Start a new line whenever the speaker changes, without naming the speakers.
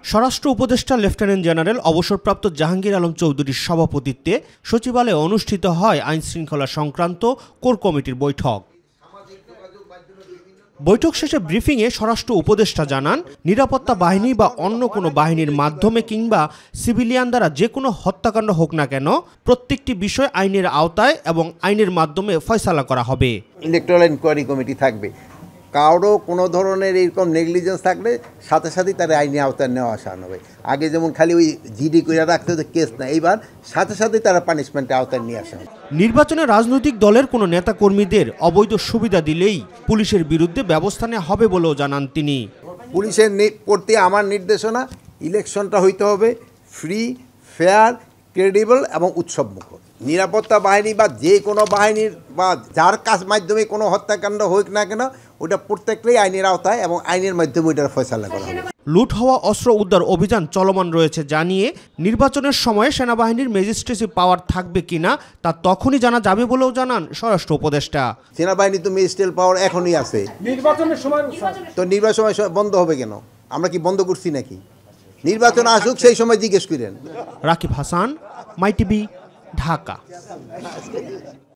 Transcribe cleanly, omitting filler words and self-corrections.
স্বরাষ্ট্র উপদেষ্টা lieutenant general অবসরপ্রাপ্ত জাহাঙ্গীর আলম চৌধুরীর সভাপতিত্বে সচিবালয়ে অনুষ্ঠিত হয় আইনশৃঙ্খলা সংক্রান্ত কোর কমিটির বৈঠক। বৈঠক শেষে ব্রিফিংয়ে স্বরাষ্ট্র উপদেষ্টা জানান, নিরাপত্তা বাহিনী বা অন্য কোনো বাহিনীর মাধ্যমে কিংবা সিভিলিয়ান দ্বারা যে কোনো হত্যাকাণ্ড হোক না কেন, প্রত্যেকটি বিষয় আইনের আওতায় এবং আইনের মাধ্যমে ফয়সালা করা হবে।
ইলেকট্রাল ইনকোয়ারি কমিটি থাকবে, কারো কোনো ধরনের এরকম নেগলিজেন্স থাকলে সাথে সাথেই তার আইনি আওতায় নেওয়া আসা হবে। আগে যেমন খালি ওই জিডি করে রাখতে হতো কেস না, এইবার সাথে সাথে তারা পানিশমেন্টের আওতায় নিয়ে আসা হবে।
নির্বাচনে রাজনৈতিক দলের কোনো নেতাকর্মীদের অবৈধ সুবিধা দিলেই পুলিশের বিরুদ্ধে ব্যবস্থা নেওয়া হবে বলেও জানান তিনি।
পুলিশের প্রতি আমার নির্দেশনা, ইলেকশনটা হইতে হবে ফ্রি, ফেয়ার, ক্রেডিবল এবং উৎসবমুখর। নিরাপত্তা বাহিনী বা যে কোনো বাহিনীর বা যার কাজ মাধ্যমে কোনো হত্যাকাণ্ড হোক না কেন, ওটা প্রত্যেকটাই আইনের আওতায় এবং আইনের মাধ্যমে ওইটার ফয়সালা করা হবে।
লুট হওয়া অস্ত্র উদ্ধার অভিযান চলমান রয়েছে জানিয়ে নির্বাচনের সময়ে সেনাবাহিনীর ম্যাজিস্ট্রেসি পাওয়ার থাকবে কিনা তা তখনই জানা যাবে বলেও জানান স্বরাষ্ট্র উপদেষ্টা।
সেনাবাহিনী তো ম্যাজিস্ট্রেট পাওয়ার এখনই আছে, নির্বাচনের সময় তো নির্বাচনের সময় বন্ধ হবে কেন? আমরা কি বন্ধ করছি নাকি? নির্বাচন আসুক, সেই সময় জিজ্ঞেস করেন।
রাকিব হাসান, মাই টিভি, ঢাকা।